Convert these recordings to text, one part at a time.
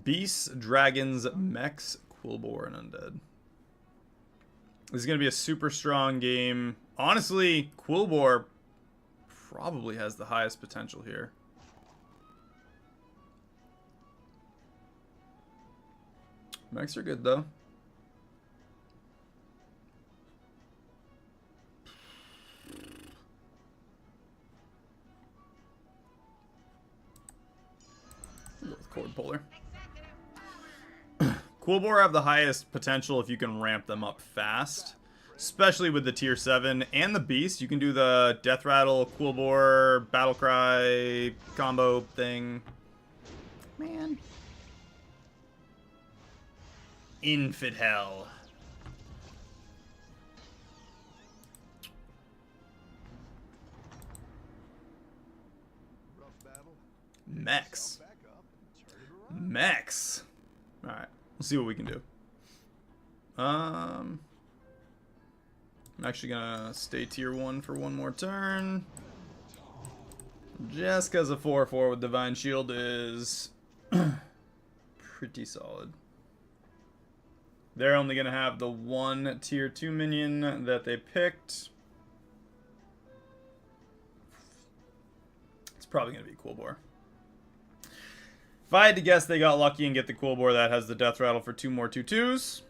Beasts, dragons, mechs, quilboar, and undead. This is going to be a super strong game. Honestly, quilboar probably has the highest potential here. Mechs are good, though. Go with cord puller. Quilboar have the highest potential if you can ramp them up fast. Especially with the tier 7 and the beast. You can do the death rattle, quilboar, battlecry combo thing. Man. Infidel. Mechs. Mechs. Alright. We'll see what we can do. I'm actually gonna stay tier 1 for one more turn. Just because a 4/4 with Divine Shield is pretty solid. They're only gonna have the one tier 2 minion that they picked. It's probably gonna be quilboar. If I had to guess, they got lucky and get the quilboar that has the death rattle for 2 more 2/2s.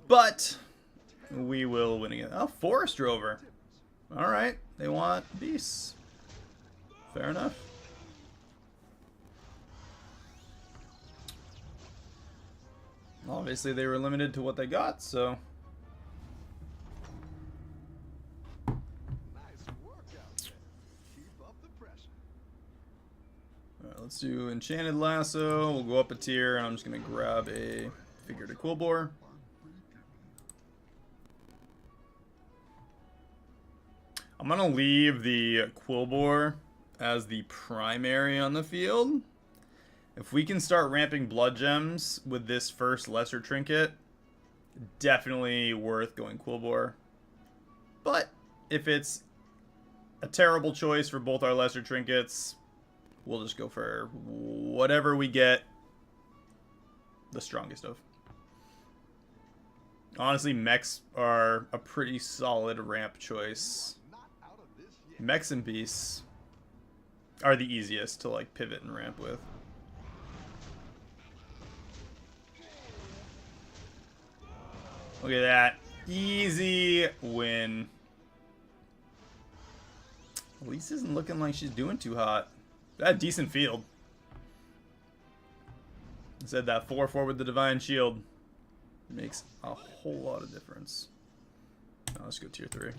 But we will win again. Oh, Forest Rover. Alright, they want beasts. Fair enough. Obviously, they were limited to what they got, so. Alright, let's do Enchanted Lasso. We'll go up a tier, and I'm just going to grab a figure to quilboar. I'm going to leave the quilboar as the primary on the field. If we can start ramping blood gems with this first lesser trinket, definitely worth going quilboar. But if it's a terrible choice for both our lesser trinkets, we'll just go for whatever we get the strongest of. Honestly, mechs are a pretty solid ramp choice. Mechs and beasts are the easiest to like pivot and ramp with. Look at that. Easy win. Elise isn't looking like she's doing too hot. That decent field. I said that 4/4 with the Divine Shield makes a whole lot of difference. Now let's go tier 3.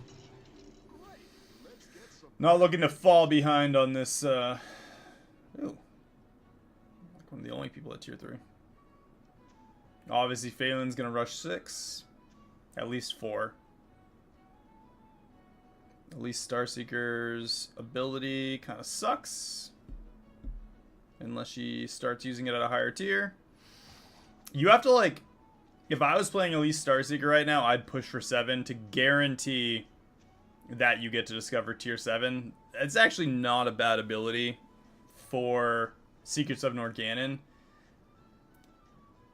Not looking to fall behind on this. Ooh. Like one of the only people at tier 3. Obviously, Phelan's going to rush 6. At least 4. At least Starseeker's ability kind of sucks. Unless she starts using it at a higher tier. You have to, like... If I was playing Elise Starseeker right now, I'd push for 7 to guarantee that you get to discover tier 7. It's actually not a bad ability for Secrets of Norganon.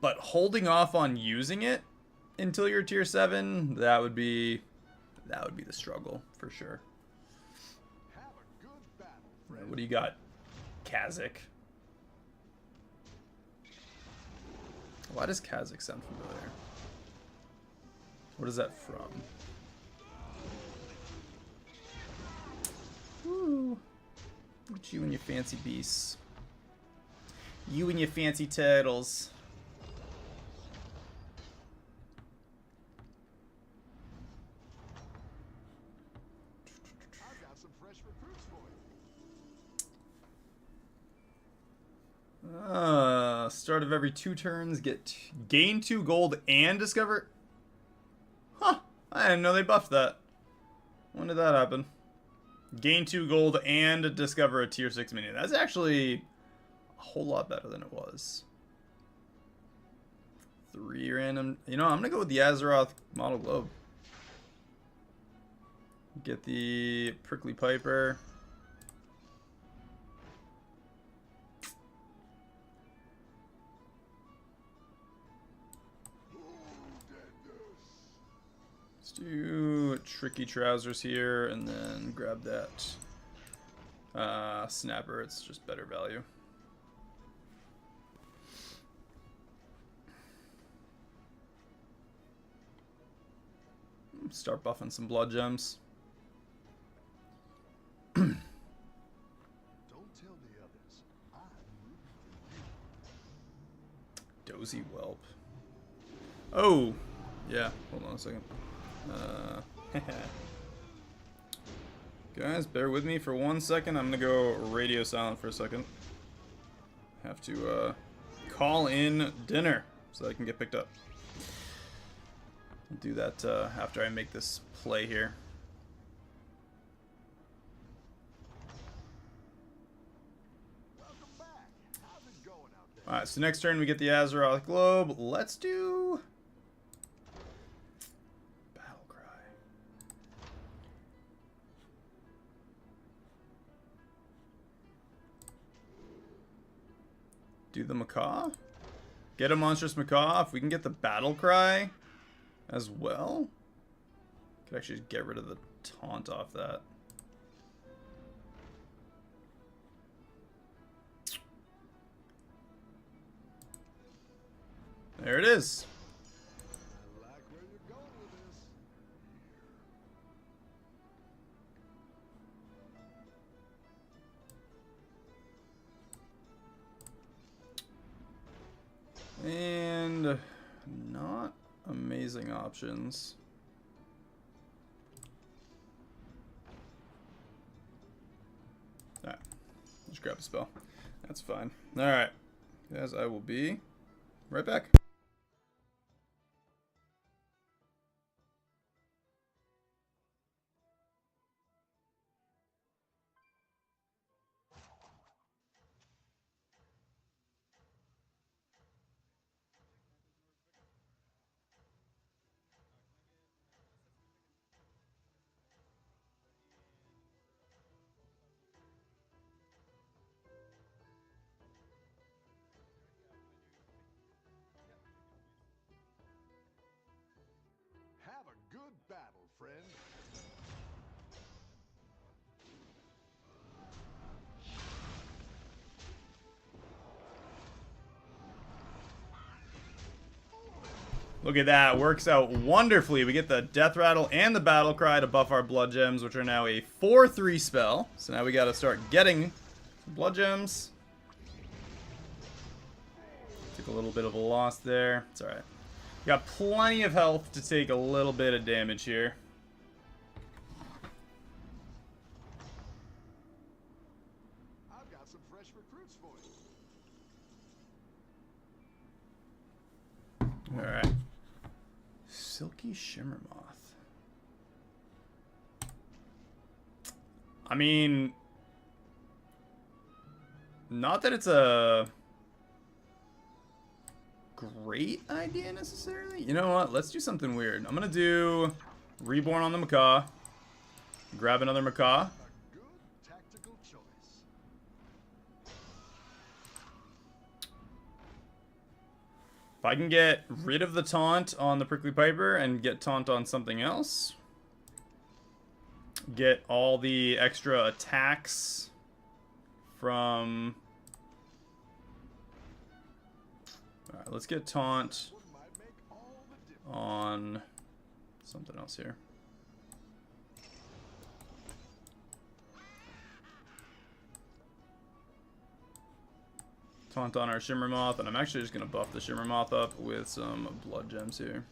But holding off on using it until you're tier 7, that would be the struggle for sure. Right, what do you got, Kazakh? Why does Kazakh sound familiar? What is that from? Woo. Look at you and your fancy beasts. You and your fancy turtles. Start of every 2 turns, gain 2 gold and discover. Huh, I didn't know they buffed that. When did that happen? Gain 2 gold and discover a tier 6 minion. That's actually a whole lot better than it was. 3 random. You know, I'm gonna go with the Azeroth model globe. Get the prickly piper. do tricky trousers here and then grab that snapper. It's just better value. Start buffing some blood gems. Don't tell the others. Dozy whelp. Oh, yeah. Hold on a second. Guys, bear with me for 1 second. I'm gonna go radio silent for a second. Have to call in dinner so that I can get picked up. I'll do that after I make this play here. Welcome back. How's it going out there? Alright, so next turn we get the Azeroth Globe. Let's do Battle Cry. Do the Macaw? Get a monstrous Macaw. If we can get the Battle Cry as well, could actually get rid of the taunt off that. There it is. I like where you're going with this. And not amazing options. Alright, just grab a spell. That's fine. Alright, guys, I will be right back. Have a good battle, friend. Look at that, works out wonderfully. We get the Death Rattle and the Battle Cry to buff our Blood Gems, which are now a 4/3 spell. So now we gotta start getting Blood Gems. Took a little bit of a loss there. It's alright. Got plenty of health to take a little bit of damage here. I've got some fresh recruits for you. Alright. Silky Shimmermoth. I mean, not that it's a great idea necessarily. You know what? Let's do something weird. I'm gonna do Reborn on the Macaw. Grab another Macaw. A good tactical choice. If I can get rid of the taunt on the Prickly Piper and get taunt on something else, get all the extra attacks from... Alright, let's get taunt What might make all the difference. on something else here. Taunt on our Shimmermoth, and I'm actually just going to buff the Shimmermoth up with some Blood Gems here.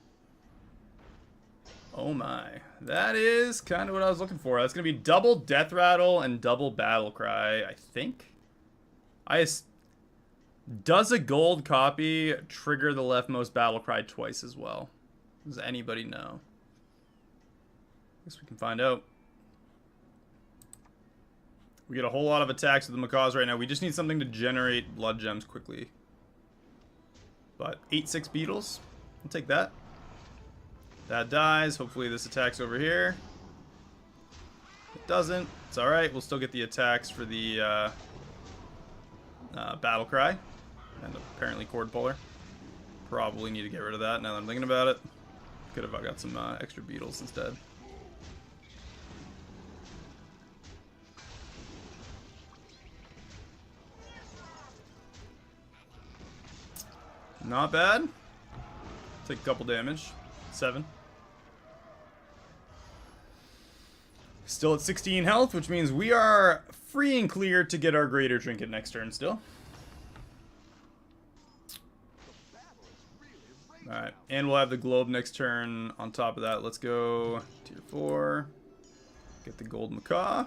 Oh my. That is kind of what I was looking for. That's going to be double Death Rattle and double Battle Cry, I think. Does a gold copy trigger the leftmost Battle Cry twice as well? Does anybody know? Guess we can find out. We get a whole lot of attacks with the Macaws right now. We just need something to generate Blood Gems quickly. But 8/6 Beetles. I'll take that. That dies. Hopefully this attacks over here. It doesn't. It's alright. We'll still get the attacks for the Battle Cry. And apparently Cord Puller. Probably need to get rid of that now that I'm thinking about it. Could have got some extra beetles instead. Not bad. Take a couple damage. 7. Still at 16 health, which means we are free and clear to get our greater trinket next turn still. Alright, and we'll have the globe next turn on top of that. Let's go tier 4. Get the gold macaw.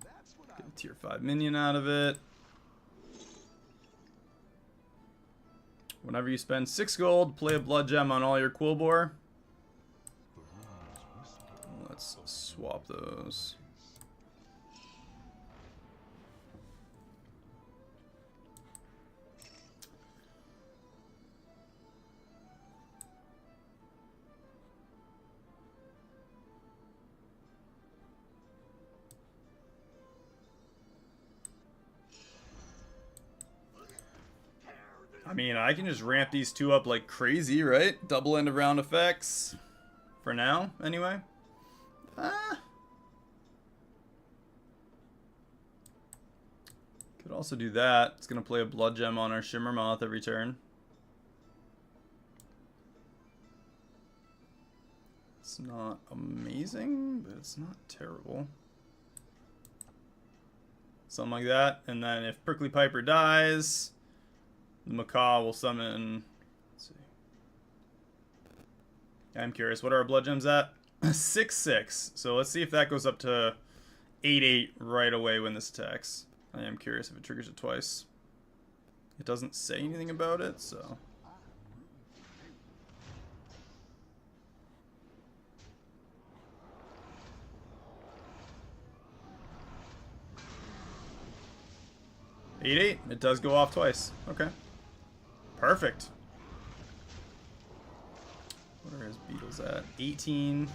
Get a tier 5 minion out of it. Whenever you spend 6 gold, play a blood gem on all your quilboar. Let's swap those. I mean, I can just ramp these two up like crazy, right? Double end of round effects. For now, anyway. Could also do that. It's going to play a blood gem on our Shimmer Moth every turn. It's not amazing, but it's not terrible. Something like that. And then if Prickly Piper dies, the Macaw will summon. Let's see. I'm curious. What are our blood gems at? 6/6. So let's see if that goes up to 8/8 right away when this attacks. I am curious if it triggers it twice. It doesn't say anything about it, so. Eight, 8. It does go off twice. Okay. Perfect. What are his beetles at? 18.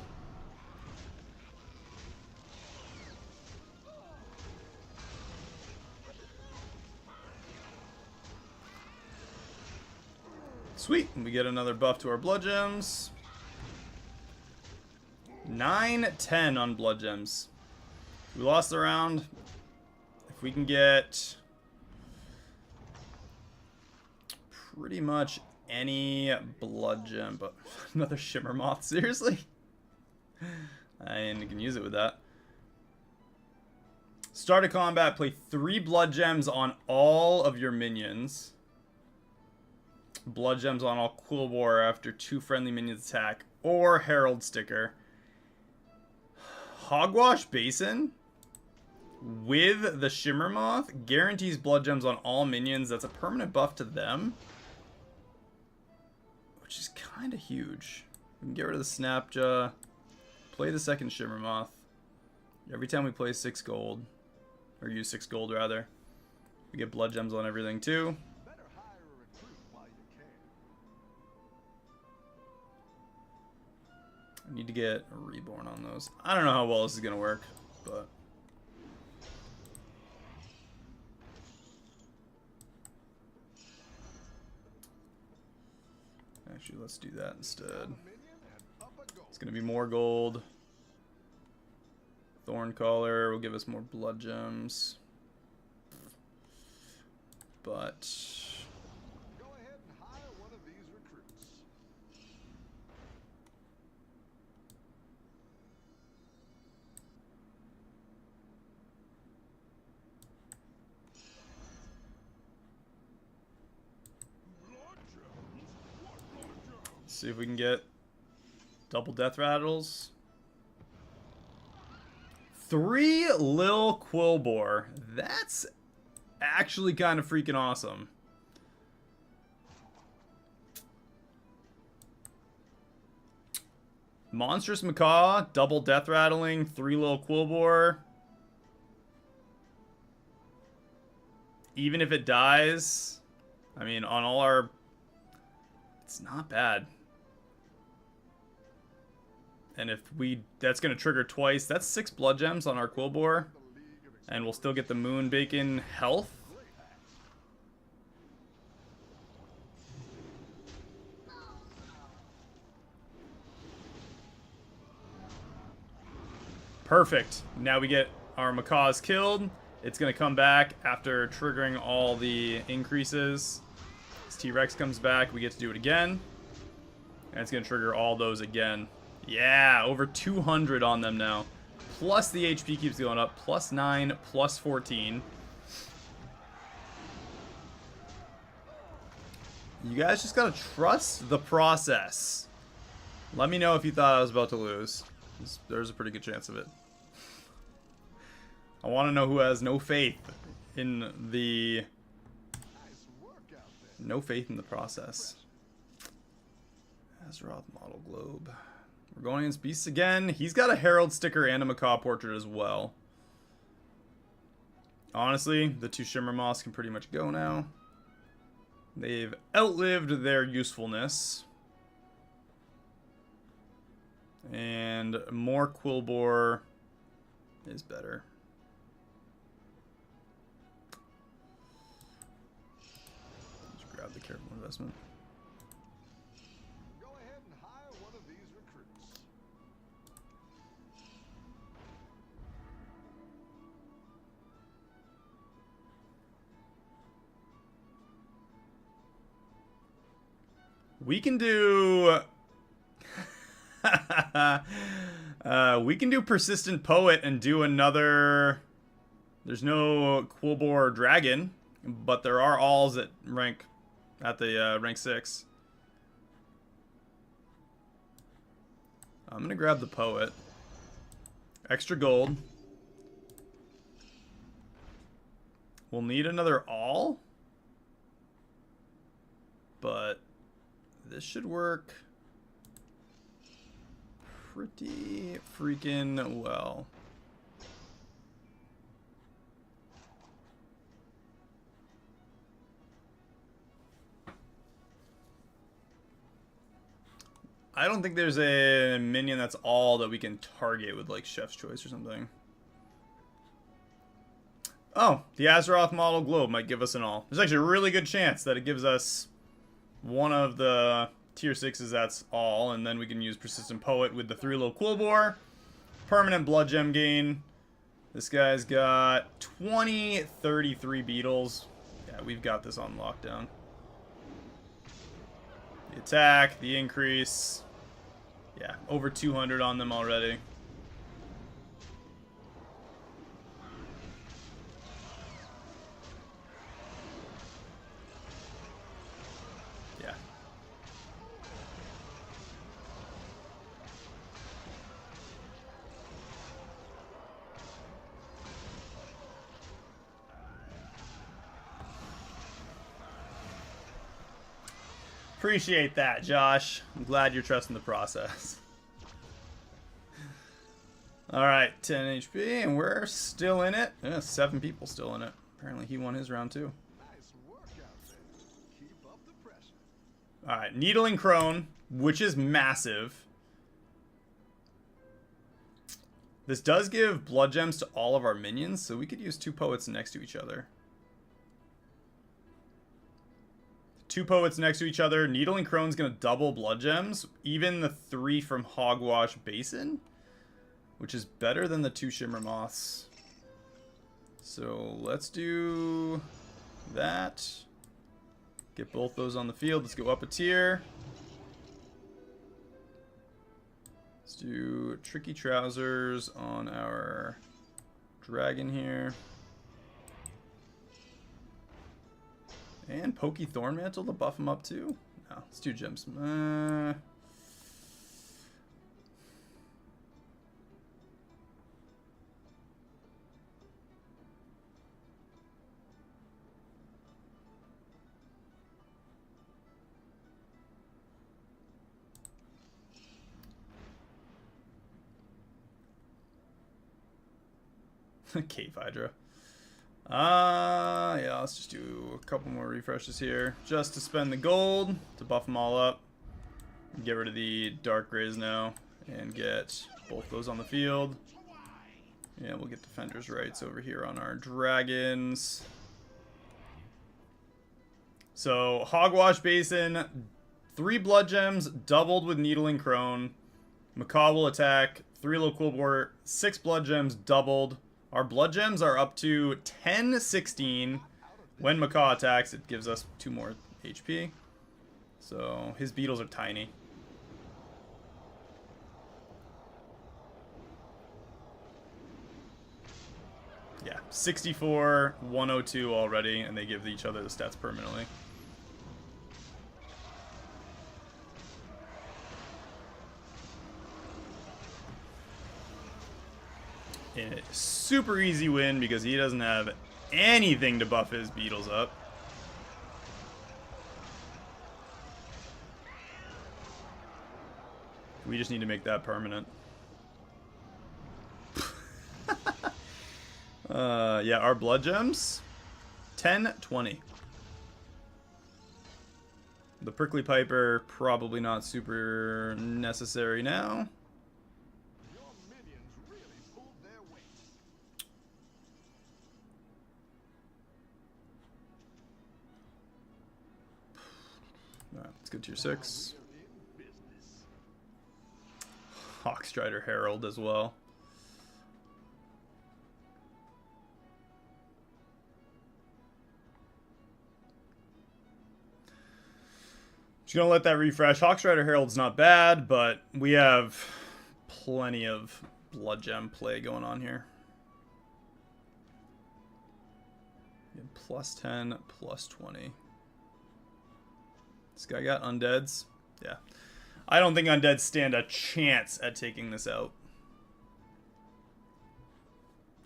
Sweet. We get another buff to our blood gems. 9/10 on blood gems. We lost the round. If we can get pretty much any blood gem, but another Shimmer Moth, seriously? I can use it with that. Start a combat, play 3 blood gems on all of your minions. Blood gems on all quilboar after 2 friendly minions attack, or Herald sticker. Hogwash Basin with the Shimmer Moth guarantees blood gems on all minions. That's a permanent buff to them, which is kind of huge. We can get rid of the Snapjaw, play the second Shimmer Moth. Every time we play 6 gold, or use 6 gold rather, we get blood gems on everything too. Better hire a recruit while you can. I need to get a reborn on those. I don't know how well this is gonna work, but actually, let's do that instead. It's gonna be more gold. Thorncaller will give us more blood gems. But Go ahead and hire one of these recruits. let's see if we can get double death rattles. 3 Lil Quilboar. That's actually kind of freaking awesome. Monstrous Macaw, double death rattling, 3 Lil Quilboar. Even if it dies, I mean, on all our, it's not bad. And if we, that's going to trigger twice. That's 6 blood gems on our Quilboar. And we'll still get the Moon Bacon health. Perfect. Now we get our macaws killed. It's going to come back after triggering all the increases. This T-Rex comes back. We get to do it again. And it's going to trigger all those again. Yeah, over 200 on them now. Plus the HP keeps going up. Plus 9, plus 14. You guys just got to trust the process. Let me know if you thought I was about to lose. There's a pretty good chance of it. I want to know who has no faith in the... No faith in the process. Azeroth model globe. We're going against beasts again. He's got a Herald sticker and a macaw portrait as well. Honestly, the 2 Shimmer Moths can pretty much go now. They've outlived their usefulness. And more quilboar is better. Just grab the careful investment. Go ahead and hire one of these recruits. We can do... we can do Persistent Poet and do another... There's no quilboar dragon, but there are alls at rank... At the rank 6. I'm gonna grab the Poet. Extra gold. We'll need another all. But... This should work pretty freaking well. I don't think there's a minion that's all that we can target with like Chef's Choice or something. Oh, the Azeroth model globe might give us an all. There's actually a really good chance that it gives us one of the tier 6s that's all, and then we can use Persistent Poet with the 3 little quilboar. Permanent blood gem gain. This guy's got 33 beetles. Yeah, we've got this on lockdown. The attack, the increase. Yeah, over 200 on them already. Yeah. Appreciate that, Josh. I'm glad you're trusting the process. Alright, 10 HP, and we're still in it. Yeah, 7 people still in it. Apparently he won his round too. Nice work out there. Keep up the pressure. Alright, Needling Crone, which is massive. This does give blood gems to all of our minions, so we could use 2 poets next to each other. 2 poets next to each other. Needling Crone's gonna double blood gems. Even the 3 from Hogwash Basin, which is better than the 2 Shimmer Moths. So let's do that. Get both those on the field. Let's go up a tier. Let's do Tricky Trousers on our dragon here. And Pokey Thornmantle to buff him up too? No, let's do gems. Cave Hydra. Yeah, let's just do a couple more refreshes here. Just to spend the gold to buff them all up. Get rid of the Dark Grays now. And get both those on the field. Yeah, we'll get Defender's Rights over here on our dragons. So, Hogwash Basin, 3 blood gems, doubled with Needling Crone. Macaw will attack. 3 low quilboar, 6 blood gems doubled. Our blood gems are up to 10, 16. When Macaw attacks, it gives us 2 more HP. So his beetles are tiny. Yeah, 64, 102 already, and they give each other the stats permanently. And a super easy win because he doesn't have anything to buff his beetles up. We just need to make that permanent. Yeah, our blood gems, 10, 20. The prickly piper, probably not super necessary now. Your minions really pulled their weight. Alright, let's go tier 6. We're in business. Hawkstrider Herald as well. Just gonna let that refresh. Hawkstrider Herald's not bad, but we have plenty of blood gem play going on here. Plus 10, plus 20. This guy got undeads. Yeah. I don't think undeads stand a chance at taking this out.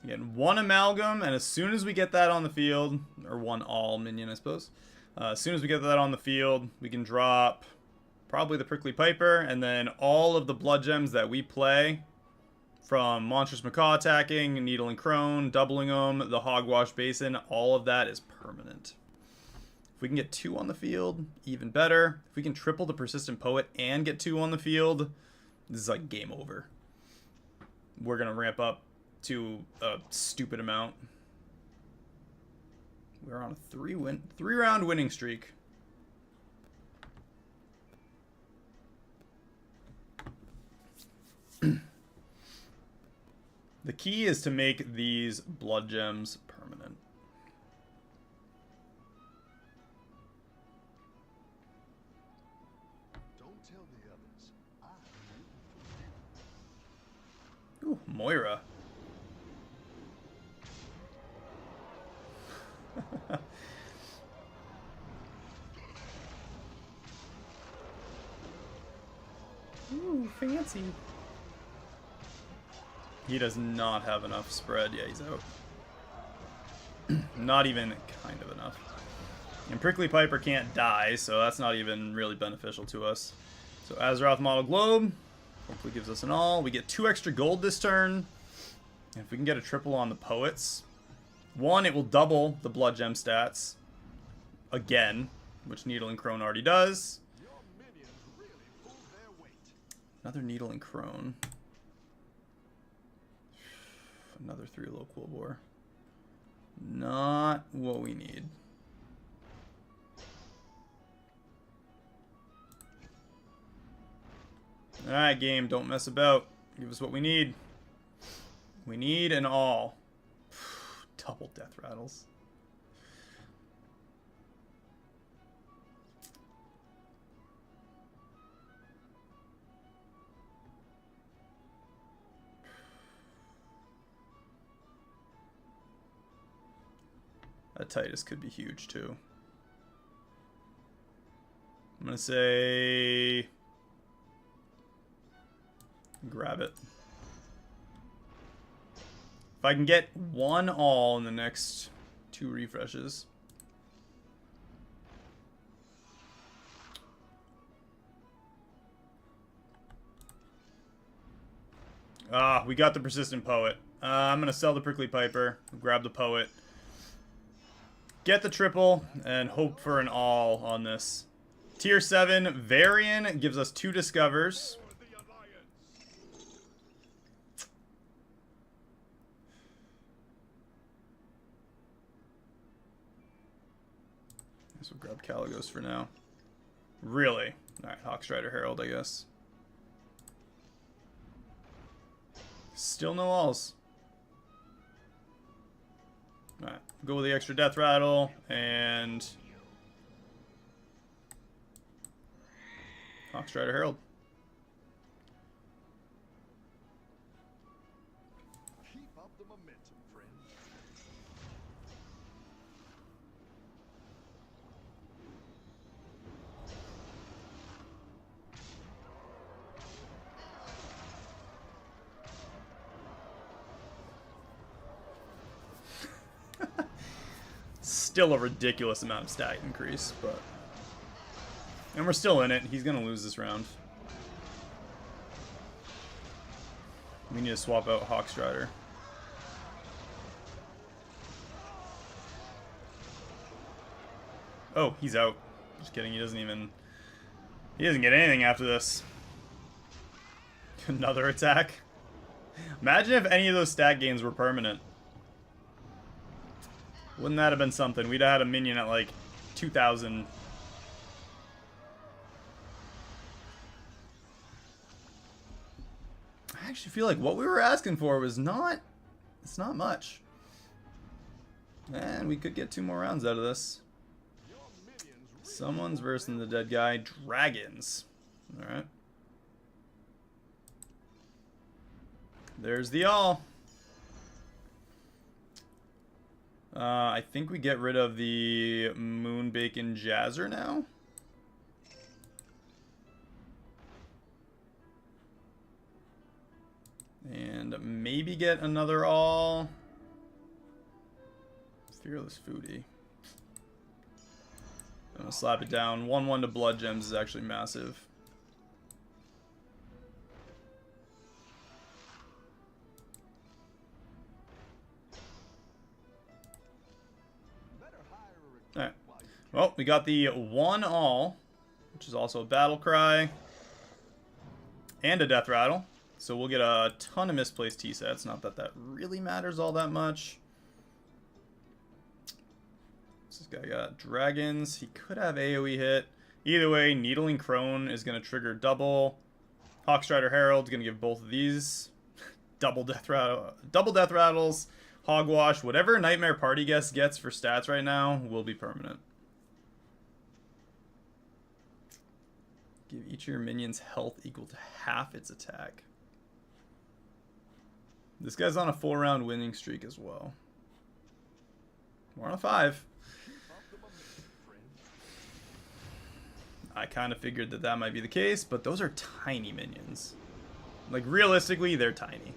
Again, 1 amalgam, and as soon as we get that on the field, or 1 all minion, I suppose. As soon as we get that on the field, we can drop probably the Prickly Piper, and then all of the blood gems that we play, from Monstrous Macaw attacking, Needle and Crone, doubling them, the Hogwash Basin, all of that is permanent. If we can get 2 on the field, even better. If we can triple the Persistent Poet and get 2 on the field, this is like game over. We're going to ramp up to a stupid amount. We're on a 3-round winning streak. The key is to make these blood gems permanent. Don't tell the others. I Ooh, Moira. Ooh, fancy. He does not have enough spread. Yeah, he's out. Not even kind of enough. And Prickly Piper can't die, so that's not even really beneficial to us. So Azeroth Model Globe hopefully gives us an all. We get 2 extra gold this turn. And if we can get a triple on the Poets, 1, it will double the blood gem stats again, which Needle and Crone already does. Your minions really pulled their weight. Another Needle and Crone. Another 3 low quilboar. Not what we need. Alright, game, don't mess about. Give us what we need. We need an all. Double death rattles. That Titus could be huge too. I'm gonna say grab it. If I can get 1 all in the next 2 refreshes. Ah, we got the Persistent Poet. I'm going to sell the Prickly Piper, grab the Poet, get the triple, and hope for an all on this. Tier 7, Varian gives us 2 Discovers. For the Alliance. Guess we'll grab Caligos for now. Really? Alright, Hawkstrider Herald, I guess. Still no alls. Alright, go with the extra death rattle and Hawkstrider Herald. Keep up the momentum, friend. Still a ridiculous amount of stat increase, but... And we're still in it. He's going to lose this round. We need to swap out Hawkstrider. Oh, he's out. Just kidding. He doesn't get anything after this. Another attack. Imagine if any of those stat gains were permanent. Wouldn't that have been something? We'd have had a minion at like 2,000. I actually feel like what we were asking for was not... It's not much. And we could get 2 more rounds out of this. Someone's versing the dead guy. Dragons. Alright. There's the all. I think we get rid of the Moonbacon Jazzer now. And maybe get another all. Fearless Foodie. I'm gonna slap it down. 1/1 to Blood Gems is actually massive. Alright. Well, we got the 1 all, which is also a battle cry. And a death rattle. So we'll get a ton of misplaced T-sets. Not that that really matters all that much. This guy got dragons. He could have AoE hit. Either way, Needling Crone is going to trigger double. Hawkstrider Herald is going to give both of these double death rattles. Hogwash. Whatever Nightmare Party Guest gets for stats right now will be permanent. Give each of your minions health equal to half its attack. This guy's on a 4-round winning streak as well. We're on a 5. I kind of figured that that might be the case, but those are tiny minions. Like, realistically, they're tiny.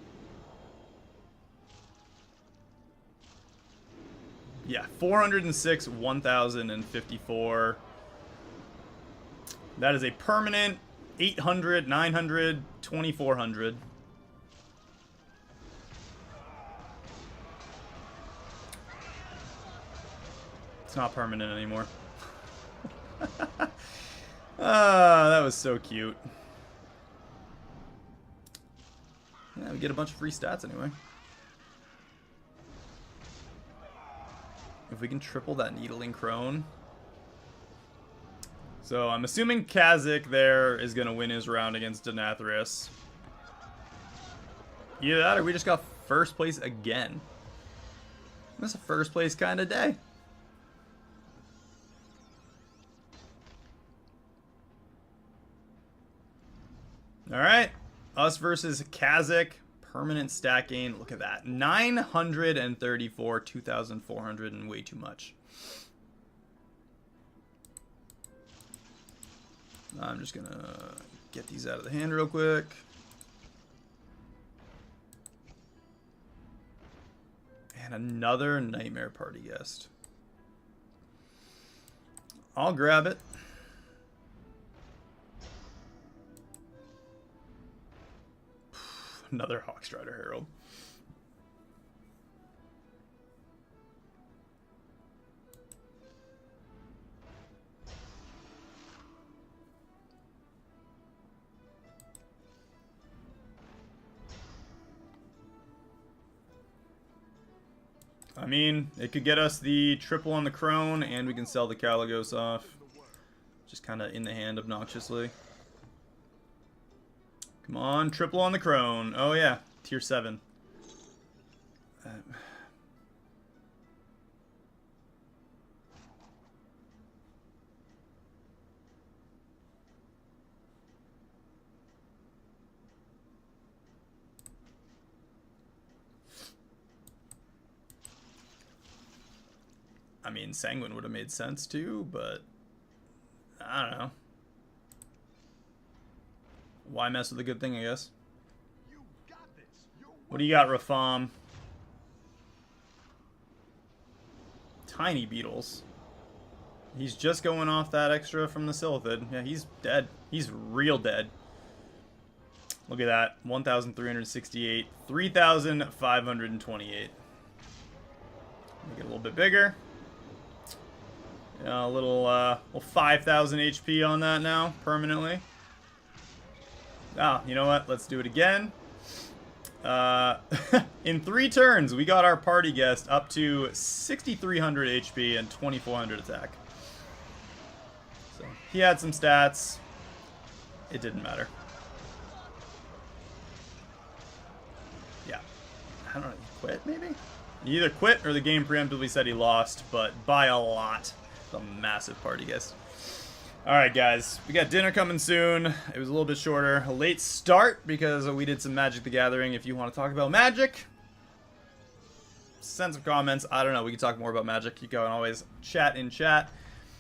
Yeah, 406, 1,054. That is a permanent 800, 900, 2,400. It's not permanent anymore. Ah, that was so cute. Yeah, we get a bunch of free stats anyway. If we can triple that Needling Crone. So I'm assuming Kha'Zix there is going to win his round against Denathrius. Either that or we just got first place again. That's a first place kind of day. Alright, us versus Kha'Zix, permanent stat gain. Look at that, 934, 2,400, and way too much. I'm just gonna get these out of the hand real quick. And another Nightmare Party Guest. I'll grab it. Another Hawkstrider Herald. I mean, it could get us the triple on the Crone, and we can sell the Caligos off. Just kind of in the hand obnoxiously. Come on, triple on the Crone. Oh, yeah. tier 7. I mean, Sanguine would have made sense too, but I don't know. Why mess with a good thing, I guess. You got this. What do you got, Rafam? Tiny beetles. He's just going off that extra from the Silithid. Yeah, he's dead. He's real dead. Look at that. 1,368. 3,528. Make it a little bit bigger. Yeah, a little 5,000 HP on that now, permanently. Ah, you know what? Let's do it again. In 3 turns, we got our party guest up to 6,300 HP and 2,400 attack. So, he had some stats. It didn't matter. Yeah. I don't know. He quit, maybe? He either quit or the game preemptively said he lost, but by a lot. A massive party guest. Alright guys, we got dinner coming soon. It was a little bit shorter. A late start because we did some Magic the Gathering. If you want to talk about Magic, send some comments. I don't know, we can talk more about Magic. You can always chat in chat.